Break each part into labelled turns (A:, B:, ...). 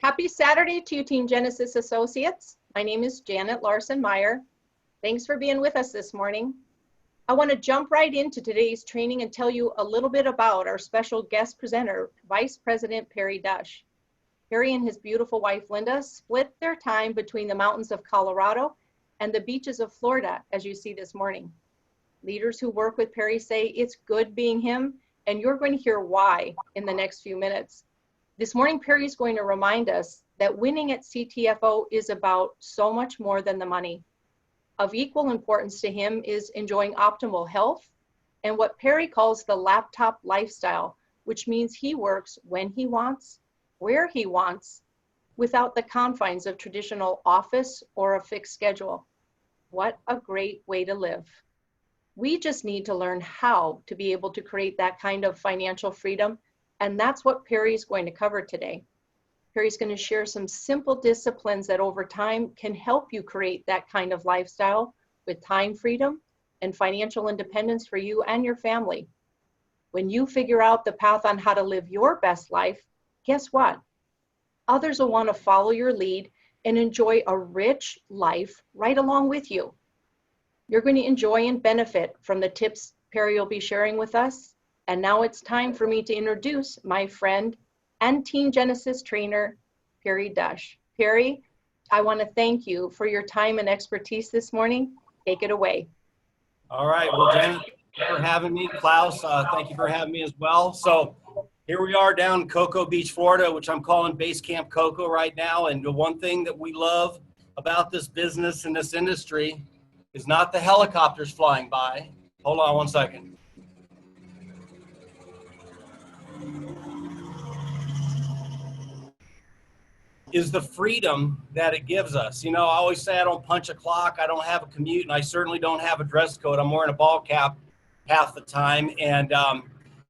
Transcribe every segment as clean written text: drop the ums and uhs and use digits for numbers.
A: Happy Saturday to you, Team Genesis Associates. My name is Janet Larson Meyer. Thanks for being with us this morning. I want to jump right into today's training and tell you a little bit about our special guest presenter, Vice President Perry Dusch. Perry and his beautiful wife, Linda, split their time between the mountains of Colorado and the beaches of Florida, as you see this morning. Leaders who work with Perry say it's good being him, and you're going to hear why in the next few minutes. This morning, Perry is going to remind us that winning at CTFO is about so much more than the money. Of equal importance to him is enjoying optimal health and what Perry calls the laptop lifestyle, which means he works when he wants, where he wants, without the confines of traditional office or a fixed schedule. What a great way to live. We just need to learn how to be able to create that kind of financial freedom, and that's what Perry's going to cover today. Perry's going to share some simple disciplines that over time can help you create that kind of lifestyle with time freedom and financial independence for you and your family. When you figure out the path on how to live your best life, guess what? Others will want to follow your lead and enjoy a rich life right along with you. You're going to enjoy and benefit from the tips Perry will be sharing with us. And now it's time for me to introduce my friend and Team Genesis trainer, Perry Dusch. Perry, I want to thank you for your time and expertise this morning. Take it away.
B: All right. Well, Janet, thank you for having me. Klaus, thank you for having me as well. So here we are down in Coco Beach, Florida, which I'm calling Base Camp Coco right now. And the one thing that we love about this business and this industry is not the helicopters flying by. Hold on one second. Is the freedom that it gives us. You know, I always say I don't punch a clock, I don't have a commute, and I certainly don't have a dress code. I'm wearing a ball cap half the time. And,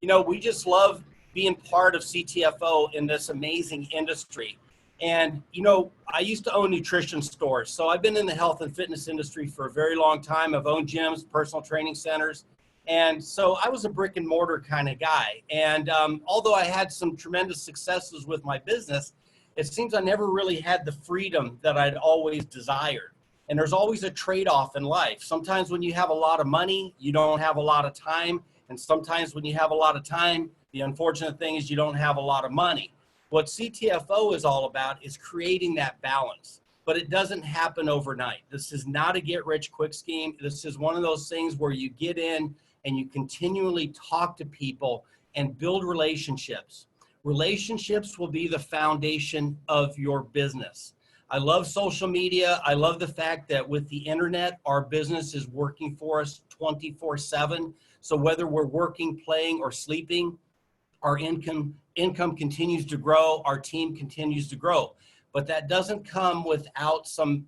B: you know, we just love being part of CTFO in this amazing industry. And, you know, I used to own nutrition stores. So I've been in the health and fitness industry for a very long time. I've owned gyms, personal training centers. And so I was a brick and mortar kind of guy. And although I had some tremendous successes with my business, it seems I never really had the freedom that I'd always desired. And there's always a trade-off in life. Sometimes when you have a lot of money, you don't have a lot of time. And sometimes when you have a lot of time, the unfortunate thing is you don't have a lot of money. What CTFO is all about is creating that balance, but it doesn't happen overnight. This is not a get-rich-quick scheme. This is one of those things where you get in and you continually talk to people and build relationships. Relationships will be the foundation of your business. I love social media. I love the fact that with the internet, our business is working for us 24/7. So whether we're working, playing, or sleeping, our income continues to grow. Our team continues to grow. But that doesn't come without some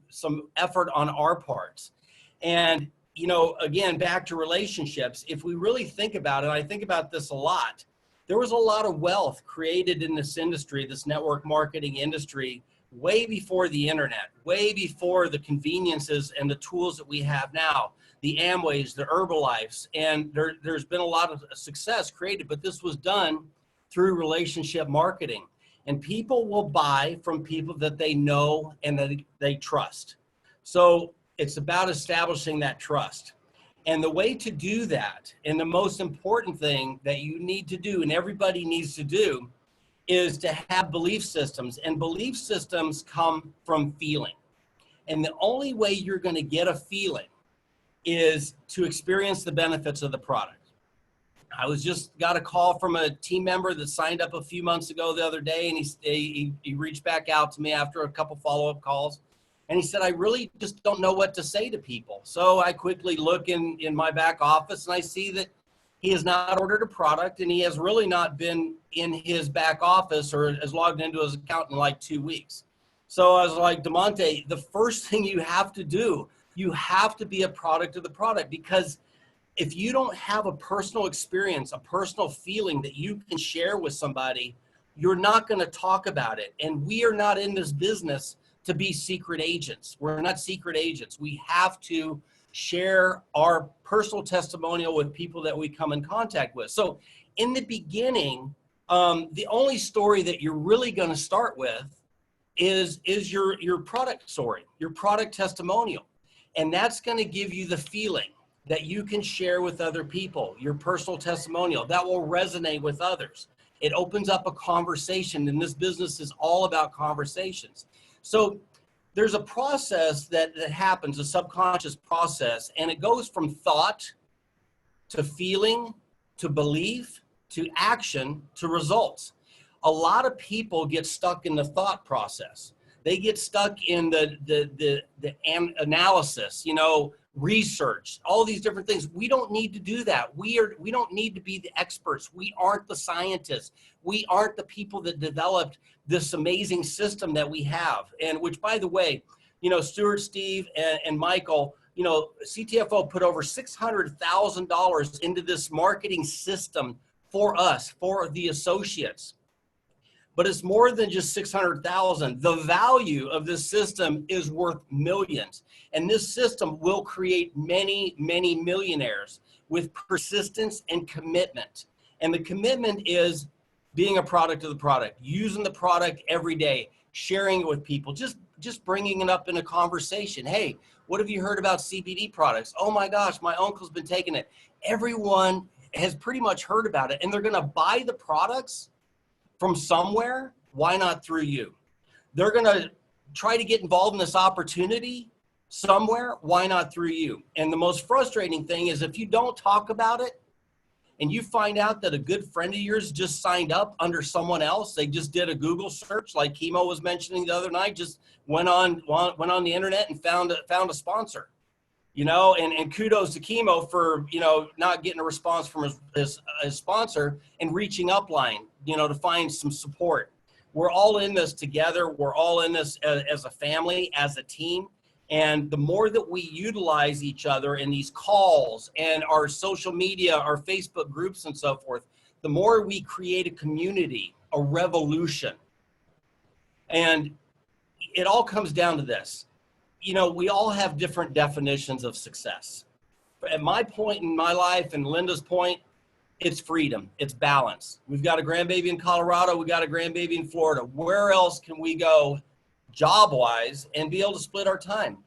B: effort on our parts. And, you know, again, back to relationships, if we really think about it, I think about this a lot, there was a lot of wealth created in this industry, this network marketing industry, way before the internet, way before the conveniences and the tools that we have now, the Amways, the Herbalifes, and there's been a lot of success created, but this was done through relationship marketing. And people will buy from people that they know and that they trust. So it's about establishing that trust. And the way to do that, and the most important thing that you need to do, and everybody needs to do, is to have belief systems. And belief systems come from feeling. And the only way you're going to get a feeling is to experience the benefits of the product. I just got a call from a team member that signed up a few months ago the other day, and he reached back out to me after a couple follow-up calls. And he said, I really just don't know what to say to people. So I quickly look in my back office and I see that he has not ordered a product and he has really not been in his back office or has logged into his account in like 2 weeks. So I was like, DeMonte, the first thing you have to do, you have to be a product of the product, because if you don't have a personal experience, a personal feeling that you can share with somebody, you're not going to talk about it. And we are not in this business to be secret agents. We're not secret agents. We have to share our personal testimonial with people that we come in contact with. So in the beginning, the only story that you're really going to start with is your product story, your product testimonial. And that's going to give you the feeling that you can share with other people, your personal testimonial that will resonate with others. It opens up a conversation, and this business is all about conversations. So there's a process that happens, a subconscious process, and it goes from thought to feeling to belief to action to results. A lot of people get stuck in the thought process. They get stuck in the analysis, research, all these different things. We don't need to do that. We don't need to be the experts. We aren't the scientists. We aren't the people that developed this amazing system that we have. And which, by the way, Stuart, Steve, and Michael, CTFO put over $600,000 into this marketing system for us, for the associates. But it's more than just 600,000. The value of this system is worth millions. And this system will create many, many millionaires with persistence and commitment. And the commitment is being a product of the product, using the product every day, sharing it with people, just bringing it up in a conversation. Hey, what have you heard about CBD products? Oh my gosh, my uncle's been taking it. Everyone has pretty much heard about it, and they're going to buy the products from somewhere. Why not through you? They're going to try to get involved in this opportunity somewhere. Why not through you? And the most frustrating thing is if you don't talk about it and you find out that a good friend of yours just signed up under someone else, they just did a Google search like Chemo was mentioning the other night, just went on the internet and found a sponsor, and kudos to Chemo for, not getting a response from his sponsor and reaching upline, to find some support. We're all in this together. We're all in this as a family, as a team. And the more that we utilize each other in these calls and our social media, our Facebook groups and so forth, the more we create a community, a revolution. And it all comes down to this. We all have different definitions of success. At my point in my life and Linda's point, it's freedom, it's balance. We've got a grandbaby in Colorado, we got a grandbaby in Florida. Where else can we go job-wise and be able to split our time,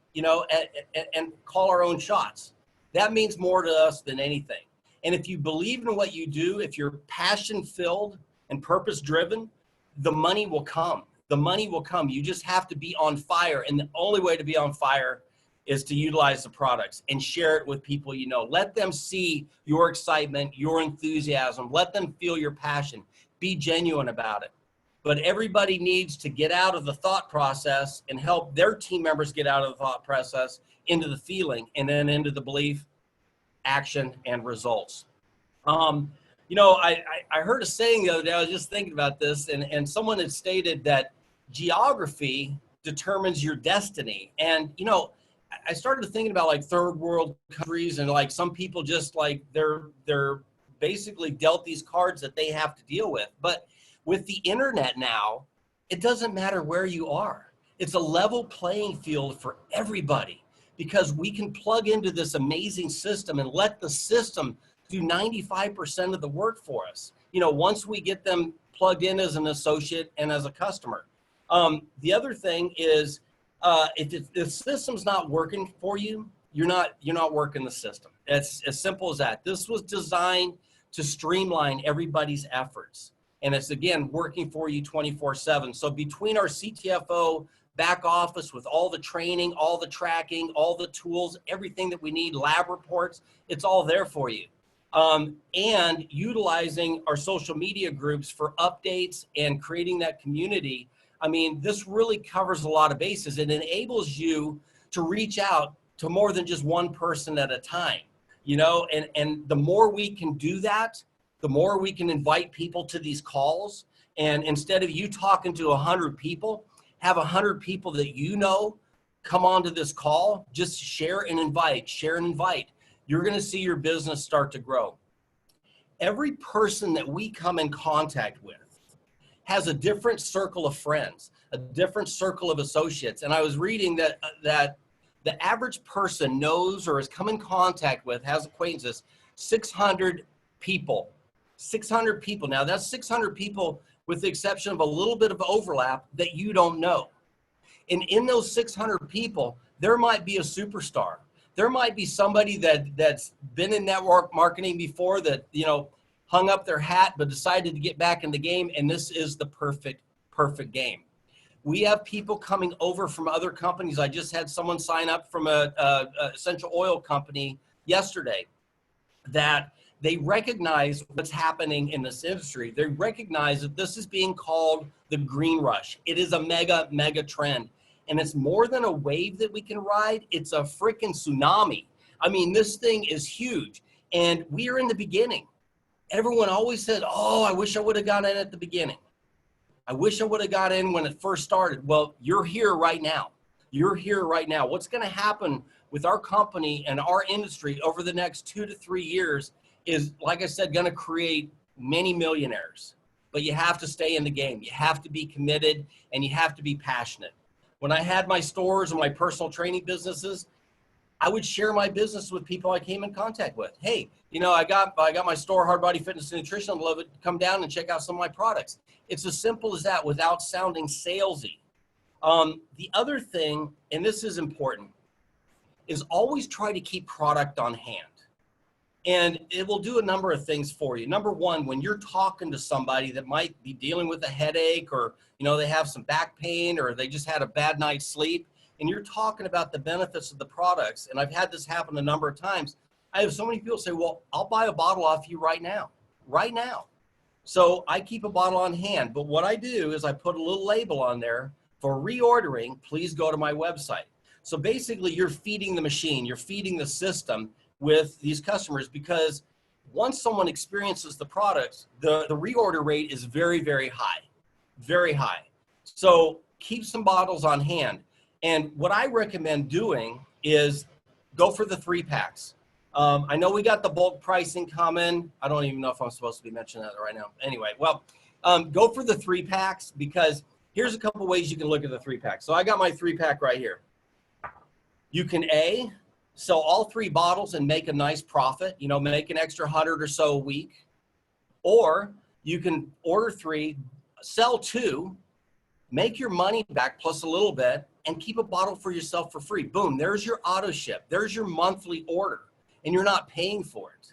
B: and call our own shots? That means more to us than anything. And if you believe in what you do, if you're passion-filled and purpose-driven, the money will come. The money will come. You just have to be on fire. And the only way to be on fire is to utilize the products and share it with people Let them see your excitement, your enthusiasm. Let them feel your passion. Be genuine about it. But everybody needs to get out of the thought process and help their team members get out of the thought process into the feeling and then into the belief, action, and results. I heard a saying the other day, I was just thinking about this, and someone had stated that geography determines your destiny. And, I started thinking about like third world countries, and like some people just like they're basically dealt these cards that they have to deal with. But with the internet now, it doesn't matter where you are. It's a level playing field for everybody because we can plug into this amazing system and let the system do 95% of the work for us. Once we get them plugged in as an associate and as a customer. The other thing is, if the system's not working for you, you're not working the system. It's as simple as that. This was designed to streamline everybody's efforts. And it's, again, working for you 24/7. So between our CTFO back office with all the training, all the tracking, all the tools, everything that we need, lab reports, it's all there for you. And utilizing our social media groups for updates and creating that community. I mean, this really covers a lot of bases. It enables you to reach out to more than just one person at a time, and the more we can do that, the more we can invite people to these calls. And instead of you talking to 100 people, have 100 people that come onto this call, just share and invite. You're going to see your business start to grow. Every person that we come in contact with has a different circle of friends, a different circle of associates. And I was reading that the average person knows or has come in contact with, has acquaintances, 600 people. 600 people. Now that's 600 people with the exception of a little bit of overlap that you don't know. And in those 600 people, there might be a superstar. There might be somebody that's been in network marketing before that, you know, hung up their hat, but decided to get back in the game. And this is the perfect game. We have people coming over from other companies. I just had someone sign up from a essential oil company yesterday that they recognize what's happening in this industry. They recognize that this is being called the green rush. It is a mega trend. And it's more than a wave that we can ride. It's a freaking tsunami. I mean, this thing is huge. And we are in the beginning. Everyone always said, oh, I wish I would have got in at the beginning. I wish I would have got in when it first started. Well, you're here right now. You're here right now. What's going to happen with our company and our industry over the next 2 to 3 years is, like I said, going to create many millionaires. But you have to stay in the game. You have to be committed and you have to be passionate. When I had my stores and my personal training businesses, I would share my business with people I came in contact with. Hey, you know, I got my store, Hard Body Fitness and Nutrition. I'd love it. Come down and check out some of my products. It's as simple as that without sounding salesy. The other thing, and this is important, is always try to keep product on hand. And it will do a number of things for you. Number one, when you're talking to somebody that might be dealing with a headache, or, you know, they have some back pain, or they just had a bad night's sleep, and you're talking about the benefits of the products, and I've had this happen a number of times. I have so many people say, well, I'll buy a bottle off you right now. So I keep a bottle on hand, but what I do is I put a little label on there for reordering, please go to my website. So basically you're feeding the machine, you're feeding the system with these customers, because once someone experiences the products, the reorder rate is very high. So keep some bottles on hand. And what I recommend doing is go for the 3-packs. I know we got the bulk pricing coming. I don't even know if I'm supposed to be mentioning that right now. Anyway, well, go for the 3-packs, because here's a couple ways you can look at the 3-pack. So I got my 3-pack right here. You can sell all 3 bottles and make a nice profit, you know, make an extra 100 or so a week. Or you can order 3, sell 2, make your money back plus a little bit, and keep a bottle for yourself for free. Boom, there's your auto ship. There's your monthly order, and you're not paying for it.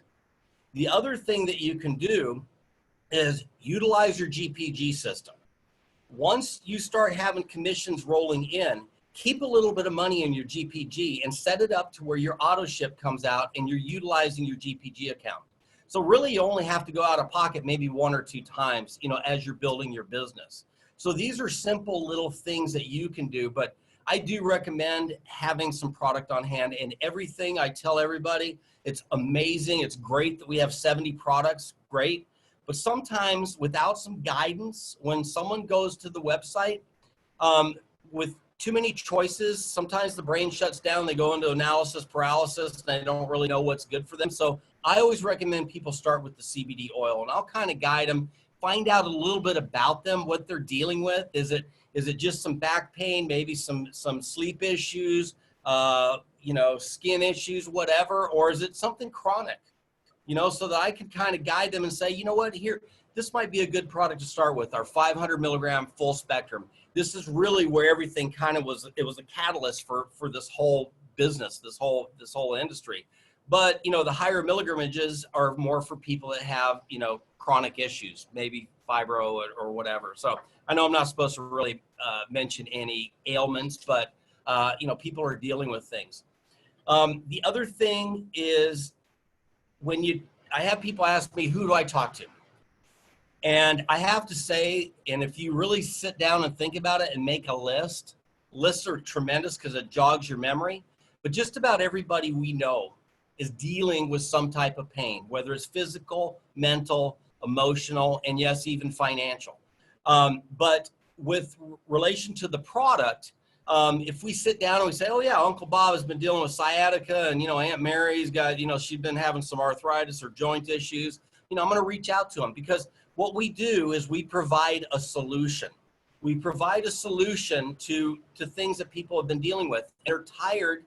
B: The other thing that you can do is utilize your GPG system. Once you start having commissions rolling in, keep a little bit of money in your GPG and set it up to where your auto ship comes out and you're utilizing your GPG account. So really you only have to go out of pocket maybe 1 or 2 times, you know, as you're building your business. So these are simple little things that you can do, but I do recommend having some product on hand. And everything I tell everybody, it's amazing. It's great that we have 70 products, great. But sometimes without some guidance, when someone goes to the website with too many choices, sometimes the brain shuts down, they go into analysis paralysis, and they don't really know what's good for them. So I always recommend people start with the CBD oil, and I'll kind of guide them, find out a little bit about them, what they're dealing with. Is it just some back pain, maybe some sleep issues, you know, skin issues, whatever, or is it something chronic? You know, so that I can kind of guide them and say, you know what, here, this might be a good product to start with, our 500 milligram full spectrum. This is really where everything kind of was, it was a catalyst for this whole business, this whole industry. But, you know, the higher milligramages are more for people that have, you know, chronic issues, maybe fibro or whatever. So I know I'm not supposed to really mention any ailments, but, you know, people are dealing with things. The other thing is I have people ask me, who do I talk to? And I have to say, and if you really sit down and think about it and make a list, lists are tremendous because it jogs your memory, but just about everybody we know is dealing with some type of pain, whether it's physical, mental, emotional, and yes, even financial. But with relation to the product, if we sit down and we say, oh yeah, Uncle Bob has been dealing with sciatica, and, you know, Aunt Mary's got, you know, she's been having some arthritis or joint issues, you know, I'm going to reach out to them, because what we do is we provide a solution. We provide a solution to things that people have been dealing with. They're tired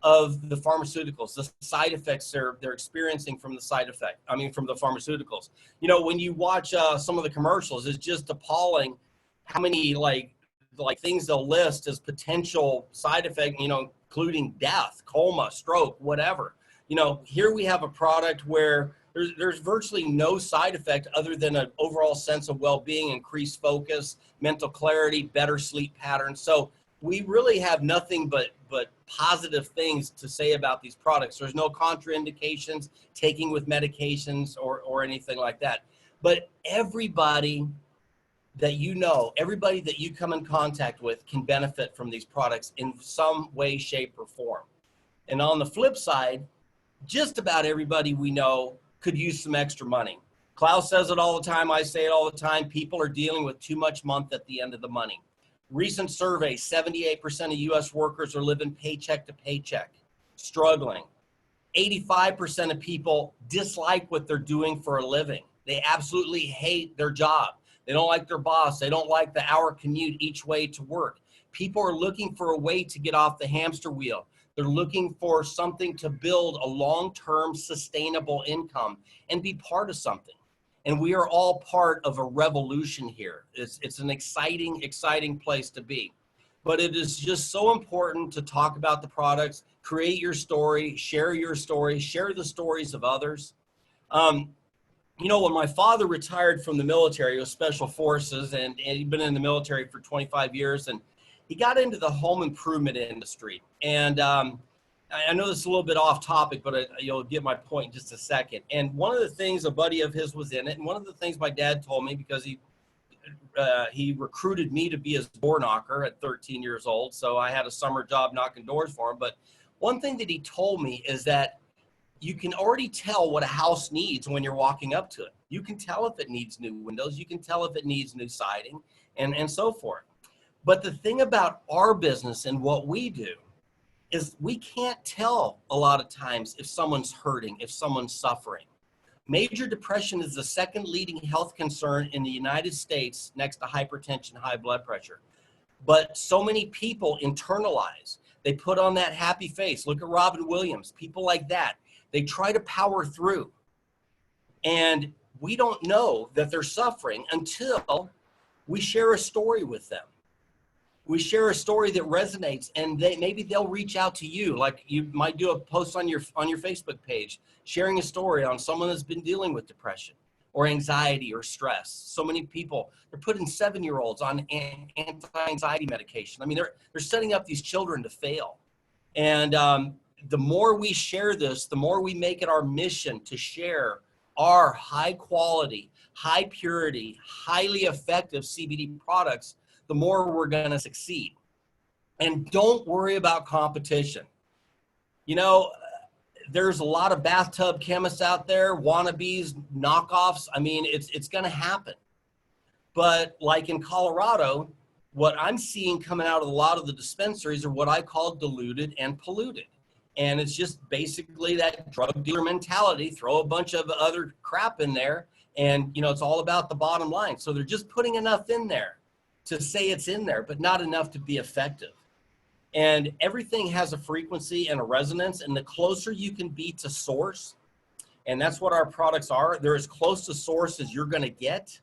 B: of the pharmaceuticals, the side effects they're experiencing from the from the pharmaceuticals. You know, when you watch some of the commercials, it's just appalling how many, like, like things they'll list as potential side effect, including death, coma, stroke, whatever. Here we have a product where there's virtually no side effect other than an overall sense of well-being, increased focus, mental clarity, better sleep patterns. So we really have nothing but positive things to say about these products. There's no contraindications, taking with medications or anything like that. But everybody that everybody that you come in contact with can benefit from these products in some way, shape, or form. And on the flip side, just about everybody we know could use some extra money. Klaus says it all the time. I say it all the time. People are dealing with too much month at the end of the money. Recent survey, 78% of U.S. workers are living paycheck to paycheck, struggling. 85% of people dislike what they're doing for a living. They absolutely hate their job. They don't like their boss. They don't like the hour commute each way to work. People are looking for a way to get off the hamster wheel. They're looking for something to build a long-term sustainable income and be part of something. And we are all part of a revolution here. It's an exciting, exciting place to be. But it is just so important to talk about the products, create your story, share the stories of others. When my father retired from the military, he was Special Forces, and he'd been in the military for 25 years, and he got into the home improvement industry. And I know this is a little bit off topic, but you'll get my point in just a second. And one of the things, a buddy of his was in it, and one of the things my dad told me, because he recruited me to be his door knocker at 13 years old, so I had a summer job knocking doors for him. But one thing that he told me is that you can already tell what a house needs when you're walking up to it. You can tell if it needs new windows. You can tell if it needs new siding and so forth. But the thing about our business and what we do is we can't tell a lot of times if someone's hurting, if someone's suffering. Major depression is the second leading health concern in the United States next to hypertension, high blood pressure. But so many people internalize. They put on that happy face. Look at Robin Williams, people like that. They try to power through. And we don't know that they're suffering until we share a story with them. We share a story that resonates, and maybe they'll reach out to you. Like you might do a post on your Facebook page, sharing a story on someone that's been dealing with depression or anxiety or stress. So many people, they're putting 7-year-olds on anti-anxiety medication. I mean, they're setting up these children to fail. And the more we share this, the more we make it our mission to share our high quality, high purity, highly effective CBD products, the more we're going to succeed. And don't worry about competition. There's a lot of bathtub chemists out there, wannabes, knockoffs. I mean, it's going to happen. But like in Colorado, what I'm seeing coming out of a lot of the dispensaries are what I call diluted and polluted. And it's just basically that drug dealer mentality, throw a bunch of other crap in there, and it's all about the bottom line. So they're just putting enough in there to say it's in there, but not enough to be effective. And everything has a frequency and a resonance, and the closer you can be to source, and that's what our products are, they're as close to source as you're going to get,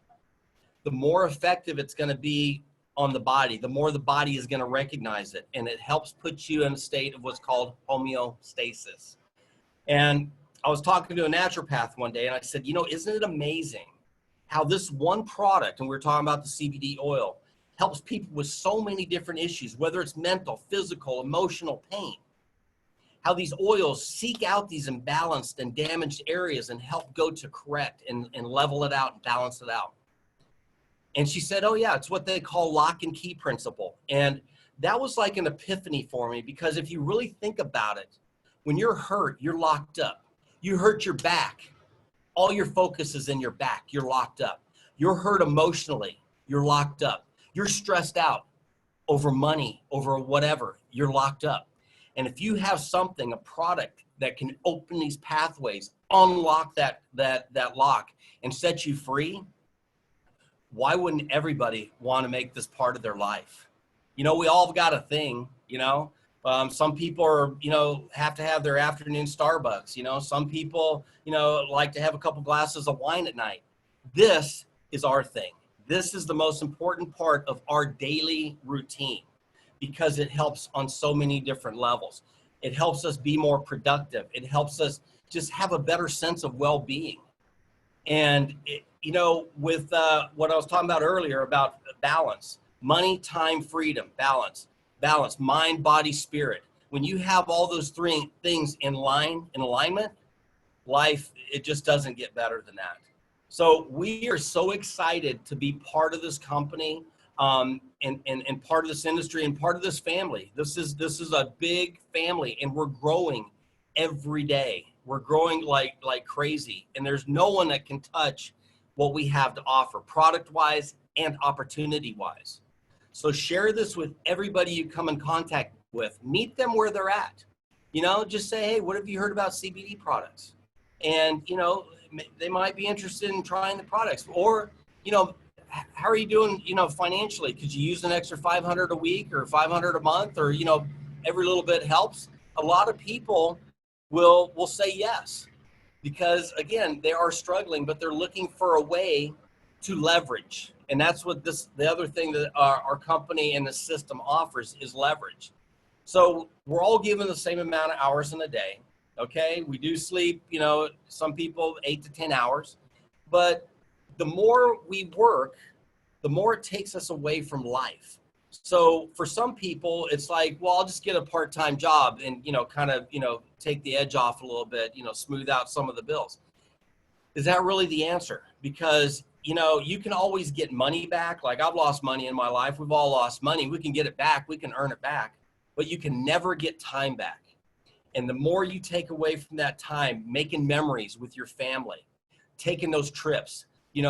B: the more effective it's going to be on the body, the more the body is going to recognize it, and it helps put you in a state of what's called homeostasis. And I was talking to a naturopath one day, and I said, isn't it amazing how this one product, and we were talking about the CBD oil, helps people with so many different issues, whether it's mental, physical, emotional pain, how these oils seek out these imbalanced and damaged areas and help go to correct and level it out and balance it out. And she said, oh yeah, it's what they call lock and key principle. And that was like an epiphany for me, because if you really think about it, when you're hurt, you're locked up. You hurt your back. All your focus is in your back. You're locked up. You're hurt emotionally. You're locked up. You're stressed out over money, over whatever. You're locked up. And if you have something, a product that can open these pathways, unlock that lock and set you free, why wouldn't everybody want to make this part of their life? We all got a thing, some people are, have to have their afternoon Starbucks. Some people, like to have a couple glasses of wine at night. This is our thing. This is the most important part of our daily routine because it helps on so many different levels. It helps us be more productive. It helps us just have a better sense of well-being. And, with what I was talking about earlier about balance, money, time, freedom, balance, mind, body, spirit. When you have all those three things in alignment, life, it just doesn't get better than that. So we are so excited to be part of this company, and part of this industry and part of this family. This is a big family, and we're growing every day. We're growing like crazy, and there's no one that can touch what we have to offer, product-wise and opportunity-wise. So share this with everybody you come in contact with. Meet them where they're at. Just say, hey, what have you heard about CBD products? And, they might be interested in trying the products. Or, how are you doing, financially? Could you use an extra $500 a week or $500 a month, or, every little bit helps? A lot of people will say yes, because again, they are struggling, but they're looking for a way to leverage. And that's what the other thing that our company and the system offers is leverage. So we're all given the same amount of hours in a day. Okay. We do sleep, some people 8 to 10 hours, but the more we work, the more it takes us away from life. So for some people, it's like, well, I'll just get a part-time job and, take the edge off a little bit, smooth out some of the bills. Is that really the answer? Because, you can always get money back. Like, I've lost money in my life. We've all lost money. We can get it back. We can earn it back, but you can never get time back. And the more you take away from that time, making memories with your family, taking those trips,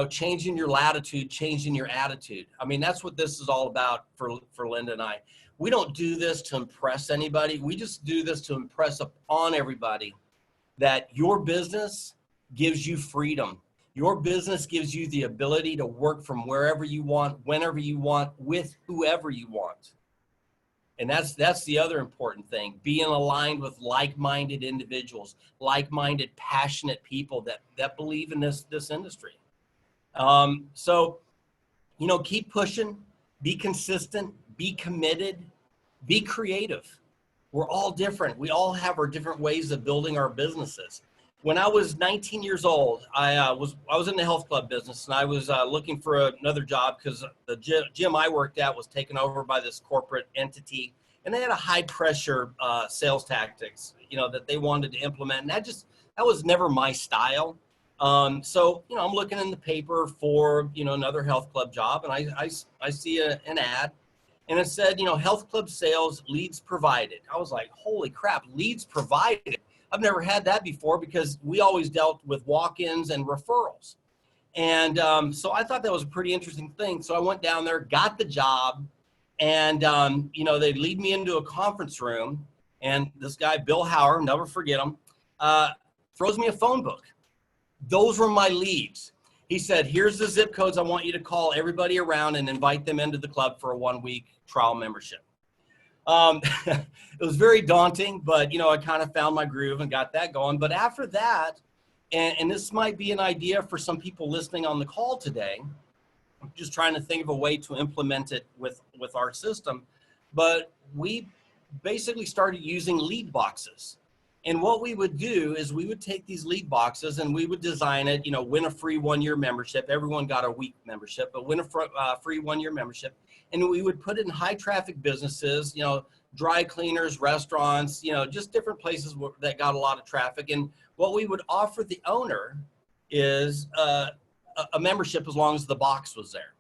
B: changing your latitude, changing your attitude. I mean, that's what this is all about for Linda and I. We don't do this to impress anybody. We just do this to impress upon everybody that your business gives you freedom. Your business gives you the ability to work from wherever you want, whenever you want, with whoever you want. And that's the other important thing, being aligned with like-minded individuals, like-minded, passionate people that believe in this industry. So, keep pushing, be consistent, be committed, be creative. We're all different. We all have our different ways of building our businesses. When I was 19 years old, I was in the health club business, and I was looking for another job because the gym I worked at was taken over by this corporate entity, and they had a high pressure sales tactics, that they wanted to implement, and that was never my style. So, I'm looking in the paper for, another health club job, and I see an ad, and it said, health club sales, leads provided. I was like, holy crap, leads provided. I've never had that before because we always dealt with walk-ins and referrals. And so I thought that was a pretty interesting thing. So I went down there, got the job, and, they lead me into a conference room, and this guy, Bill Hauer, never forget him, throws me a phone book. Those were my leads. He said, here's the zip codes I want you to call everybody around and invite them into the club for a 1-week trial membership. It was very daunting, but, I kind of found my groove and got that going. But after that, and this might be an idea for some people listening on the call today, I'm just trying to think of a way to implement it with our system, but we basically started using lead boxes. And what we would do is we would take these lead boxes and we would design it, win a free 1-year membership. Everyone got a week membership, but win a free 1-year membership. And we would put it in high traffic businesses, dry cleaners, restaurants, just different places that got a lot of traffic. And what we would offer the owner is a membership as long as the box was there.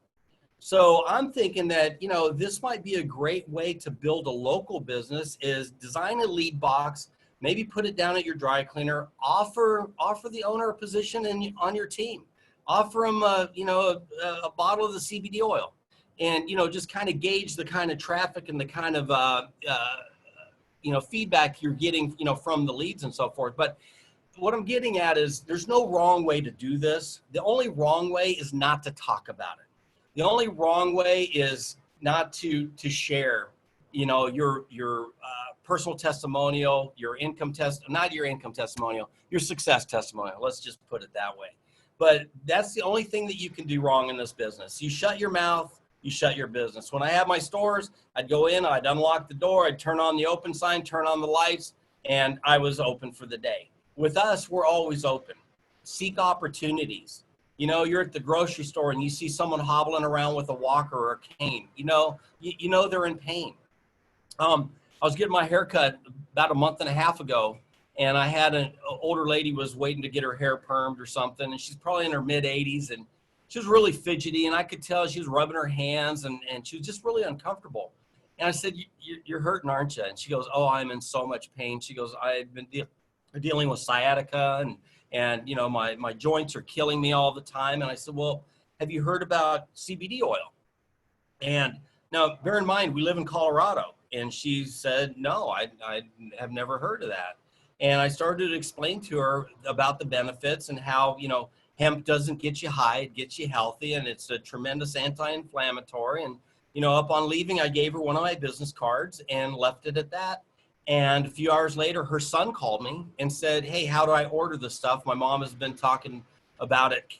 B: So I'm thinking that, this might be a great way to build a local business, is design a lead box, maybe put it down at your dry cleaner, offer the owner a position on your team, offer them a bottle of the CBD oil, and, just kind of gauge the kind of traffic and the kind of, feedback you're getting, from the leads and so forth. But what I'm getting at is there's no wrong way to do this. The only wrong way is not to talk about it. The only wrong way is not to share, your personal testimonial, your success testimonial. Let's just put it that way. but that's the only thing that you can do wrong in this business. You shut your mouth, you shut your business. When I had my stores, I'd go in, I'd unlock the door, I'd turn on the open sign, turn on the lights, and I was open for the day. With us, we're always open. Seek opportunities. You know, you're at the grocery store and you see someone hobbling around with a walker or a cane. You know they're in pain. I was getting my hair cut about a month and a half ago, and I had an older lady was waiting to get her hair permed or something, and she's probably in her mid 80s, and she was really fidgety, and I could tell she was rubbing her hands, and she was just really uncomfortable. And I said, you're hurting, aren't you? And she goes, oh, I'm in so much pain. She goes, I've been dealing with sciatica, and you know, my joints are killing me all the time. And I said, well, have you heard about CBD oil? And now, bear in mind, we live in Colorado. And she said, no, I have never heard of that. And I started to explain to her about the benefits and how, you know, hemp doesn't get you high, it gets you healthy, and it's a tremendous anti-inflammatory. And, you know, upon leaving, I gave her one of my business cards and left it at that. And a few hours later, her son called me and said, hey, how do I order this stuff? My mom has been talking about it,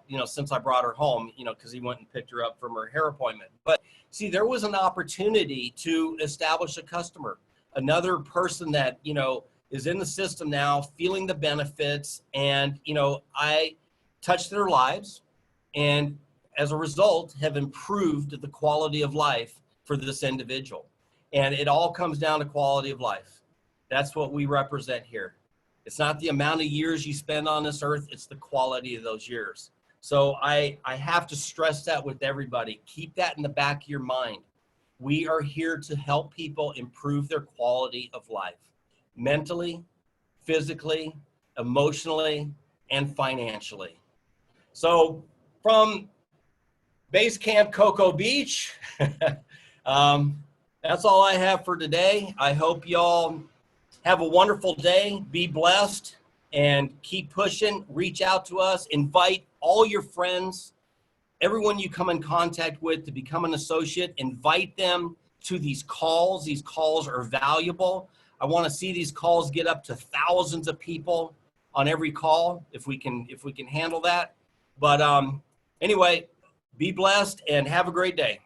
B: you know, since I brought her home, you know, because he went and picked her up from her hair appointment. But see, there was an opportunity to establish a customer, another person that, you know, is in the system now, feeling the benefits. And, you know, I touched their lives, and as a result have improved the quality of life for this individual. And it all comes down to quality of life. That's what we represent here. It's not the amount of years you spend on this earth, it's the quality of those years. So I have to stress that with everybody. Keep that in the back of your mind. We are here to help people improve their quality of life, mentally, physically, emotionally, and financially. So from Base Camp Coco Beach, that's all I have for today. I hope y'all have a wonderful day. Be blessed and keep pushing. Reach out to us. Invite all your friends, everyone you come in contact with to become an associate. Invite them to these calls. These calls are valuable. I want to see these calls get up to thousands of people on every call if we can handle that. But anyway, be blessed and have a great day.